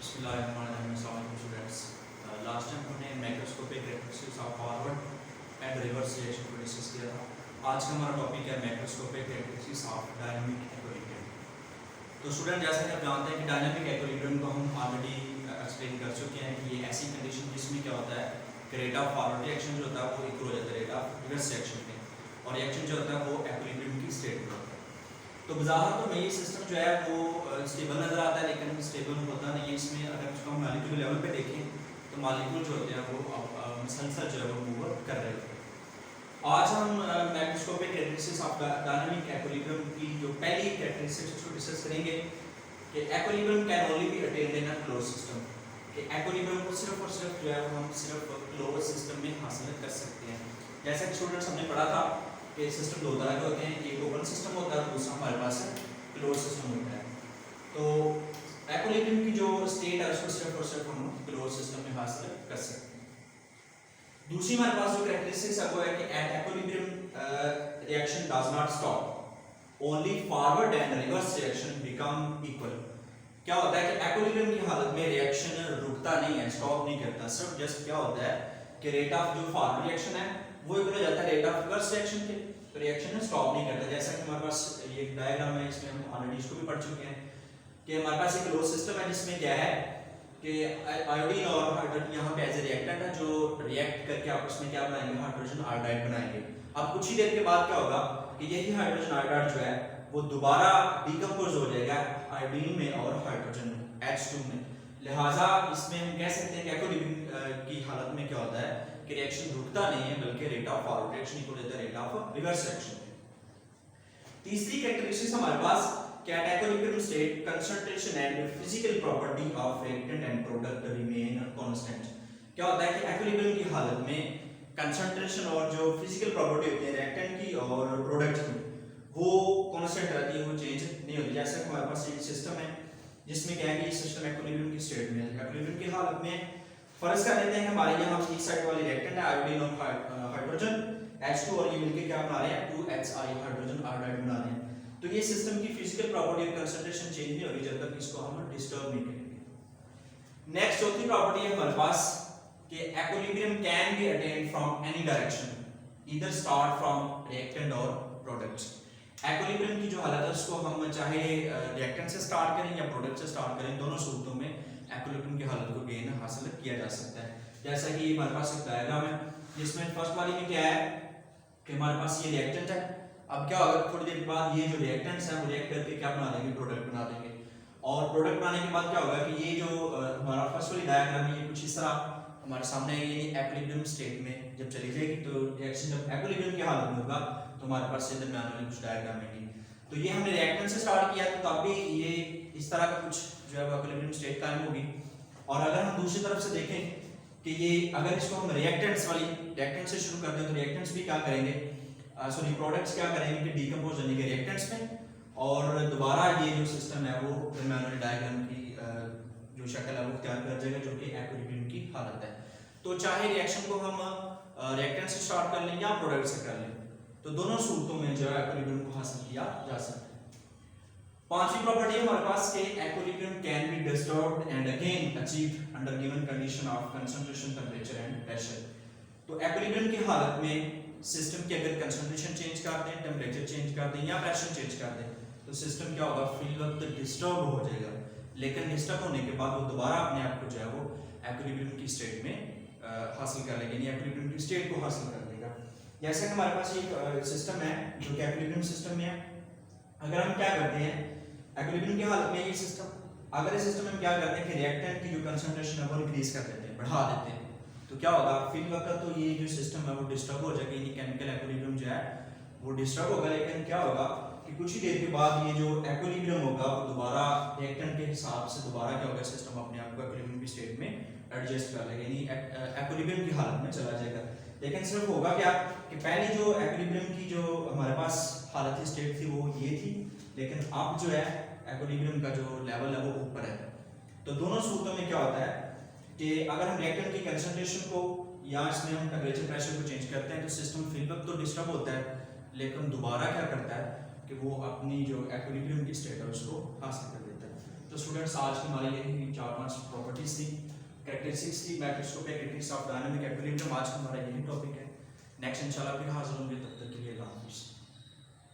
Students last time हमने macroscopic characteristics of forward and reverse reaction को discuss किया था। आज का हमारा टॉपिक है macroscopic characteristics of dynamic equilibrium. तो स्टूडेंट जैसा कि आप जानते हैं कि डायनामिक इक्विलिब्रियम को हम ऑलरेडी एक्सप्लेन कर चुके हैं कि ये ऐसी कंडीशन जिसमें क्या होता है कि रेट ऑफ फॉरवर्ड रिएक्शन जो होता है वो इक्वल हो जाता है रेट ऑफ रिवर्स रिएक्शन के, और रिएक्शन जो होता है वो इक्विलिब्रियम की स्टेट में होता है। तो बज़ाहिर तो में ये सिस्टम जो है वो स्टेबल नज़र आता है, लेकिन स्टेबल होता नहीं है। इसमें अगर उसको हम मॉलिक्यूल लेवल पे देखें तो मॉलिक्यूल जो होते हैं वो मुसलसल जो है वो मूव कर रहे होते हैं। आज हम macroscopic characteristics of dynamic equilibrium की जो पहली कैरेक्टरिस्टिक्स को डिस्कस करेंगे कि equilibrium can only be attend in a close system, कि इक्विलिब्रियम को सिर्फ और सिर्फ जो है वो हम सिर्फ क्लोज सिस्टम में हासिल कर सकते हैं। जैसा कि स्टूडेंट्स हमने पढ़ा था कि सिस्टम दो तरह के होते हैं, एक ओपन सिस्टम होता है, दूसरा हमारे पास क्लोज सिस्टम होता है। तो इक्विलिब्रियम की जो स्टेट है उसको सिर्फ और सिर्फ हम क्लोज सिस्टम में हासिल कर सकते हैं। दूसरी हमारे पास जो कैरेक्टरिस्टिक्स है वो है कि at equilibrium reaction does not stop, only forward and reverse reaction become equal. क्या होता है कि इक्विलिब्रियम की हालत में रिएक्शन रुकता नहीं है, स्टॉप नहीं करता, सिर्फ जस्ट क्या होता है कि रेट ऑफ जो फॉरवर्ड रिएक्शन है वो इक्वल हो जाता है रेट ऑफ रिवर्स रिएक्शन के, तो रिएक्शन स्टॉप नहीं करता। जैसा कि हमारे पास ये एक डायग्राम है, इसमें हम ऑलरेडी इसको भी पढ़ चुके हैं कि हमारे पास एक क्लोज सिस्टम है जिसमें क्या है कि आयोडीन और हाइड्रोजन यहाँ पे एज ए रिएक्टेंट है जो रिएक्ट करके आपस में क्या बनाएंगे, हाइड्रोजन आयोडाइड बनाएंगे। अब कुछ ही देर के बाद क्या होगा कि यही हाइड्रोजन आयोडाइड जो है वो दोबारा डिकम्पोज हो जाएगा आयोडीन में और हाइड्रोजन में, H2 में। लिहाजा इसमें हम कह सकते हैं कि इक्विलिब्रियम की हालत में क्या होता है कि रिएक्शन रुकता नहीं है, बल्कि rate of forward reaction equal होता है रेट ऑफ रिवर्स रिएक्शन। तीसरी कैरेक्टरिस्टिक्स हमारे पास कि at equilibrium state concentration and physical property of reactant and product remain constant. क्या होता है कि इक्विलिब्रियम की हालत में कंसंट्रेशन और जो फिजिकल प्रॉपर्टी होती है रिएक्टेंट की और प्रोडक्ट की वो कांस्टेंट रहती है, वो चेंज नहीं होती। जैसे हमारे पास एक सिस्टम है जिसमें क्या है कि सिस्टम इक्विलिब्रियम की स्टेट में है। इक्विलिब्रियम की हालत में फर्ज कर लेते हैं कि हमारे यहाँ इस साइड वाली रिएक्टेंट है आयोडीन और हाइड्रोजन H2 और ये मिलके क्या बना रहे हैं 2HI हाइड्रोजन आयोडाइड बना रहे हैं। तो ये सिस्टम की फिजिकल प्रॉपर्टी और कंसंट्रेशन चेंज नहीं होगी जब तक इसको हम डिस्टर्ब नहीं करेंगे। नेक्स्ट चौथी प्रॉपर्टी है हमारे पास कि equilibrium can be attend from any direction, either start from reactant और प्रोडक्ट। इक्विलिब्रियम की जो हालत है उसको हम चाहे रिएक्टेंट से स्टार्ट करें या प्रोडक्ट से स्टार्ट करें, दोनों सूरतों में इक्विलिब्रियम की हालत को गेन हासिल किया जा सकता है। जैसा कि हमारे पास एक डायग्राम है जिसमें फर्स्ट वाली में क्या है कि हमारे पास ये रिएक्टेंट है। अब क्या होगा थोड़ी देर बाद ये जो रिएक्टेंट्स हैं वो रिएक्ट करके क्या बना देंगे, प्रोडक्ट बना देंगे। और प्रोडक्ट बनाने के बाद क्या होगा कि ये जो हमारा फर्स्ट वाली डायग्राम है ये कुछ इस तरह हमारे सामने ये इक्विलिब्रियम स्टेट में जब चली जाएगी तो रिएक्शन जब इक्विलिब्रियम की हालत में होगा तो हमारे पास ये दरमियान वाली कुछ डायग्राम है। तो ये हमने रिएक्टेंट से स्टार्ट किया तो तब भी ये इस तरह का कुछ जो है इक्विलिब्रियम स्टेट कायम होगी। और अगर हम दूसरी तरफ से देखें कि ये अगर इसको हम रिएक्टेंट्स वाली रिएक्टेंट से शुरू करते हैं तो रिएक्टेंट्स भी क्या करेंगे, सॉरी प्रोडक्ट्स क्या करेंगे कि डीकंपोज होने के रिएक्टेंट्स में, और दोबारा ये जो सिस्टम है वो दरमियान वाली डायग्राम की जो शक्ल है वो तैयार कर जाएगा जो कि इक्विलिब्रियम की हालत है। तो चाहे रिएक्शन को हम रिएक्टेंट से स्टार्ट कर लें या प्रोडक्ट से कर लें, तो दोनों सूरतों में जो है इक्विलिब्रियम को हासिल किया जा सकता है। पांचवी प्रॉपर्टी है हमारे पास के equilibrium can be disturbed and again achieved under given condition of concentration, temperature and pressure. तो इक्विलिब्रियम की हालत में सिस्टम की अगर कंसंट्रेशन चेंज कर दें, टेंपरेचर चेंज कर दें या प्रेशर चेंज कर दें तो सिस्टम क्या होगा, फी वक्त डिस्टर्ब हो जाएगा, लेकिन डिस्टर्ब होने के बाद वो दोबारा अपने आप को जो है वो इक्विलिब्रियम की स्टेट में हासिल कर लेगा, यानी इक्विलिब्रियम की स्टेट को हासिल कर लेगा। जैसे कि हमारे पास एक सिस्टम है जो कि इक्विलिब्रियम सिस्टम में है। अगर हम क्या करते हैं इक्विलिब्रियम की हालत में ये सिस्टम, अगर इस सिस्टम में क्या करते हैं कि रिएक्टेंट की जो कंसंट्रेशन है वो इंक्रीज कर देते हैं, बढ़ा देते हैं, तो क्या होगा फिर वक्त तो ये जो सिस्टम है वो डिस्टर्ब हो जाएगा, यानी केमिकल इक्विलिब्रियम जो है वो डिस्टर्ब होगा। लेकिन क्या होगा कि कुछ ही देर के बाद ये जो इक्विलिब्रियम होगा वो दोबारा रिएक्टेंट के हिसाब से दोबारा क्या होगा, सिस्टम अपने आप को इक्विलिब्रियम की स्टेट में एडजस्ट कर लेगा, यानी इक्विलिब्रियम की हालत में चला जाएगा। लेकिन सिर्फ होगा क्या कि पहले जो इक्विलिब्रियम की जो हमारे पास हालत थी, स्टेट थी, वो ये थी, लेकिन अब जो है इक्विलिब्रियम का जो लेवल है वो ऊपर है। तो दोनों सूरतों में क्या होता है कि अगर हम रिएक्टेंट की कंसंट्रेशन को या इसमें हम टेंपरेचर प्रेशर को चेंज करते हैं तो सिस्टम फिर वक्त तो डिस्टर्ब होता है, लेकिन दोबारा क्या करता है कि वो अपनी जो इक्विलिब्रियम की स्टेट है उसको हासिल कर देता है। तो स्टूडेंट्स आज की हमारी यही 4-5 कैरेक्टरिस्टिक्स थी microscopic characteristics of dynamic equilibrium. आज का हमारा यही टॉपिक है। नेक्स्ट इंशाल्लाह फिर हाजिर होंगे, तब तक के लिए अल्लाह हाफिज़।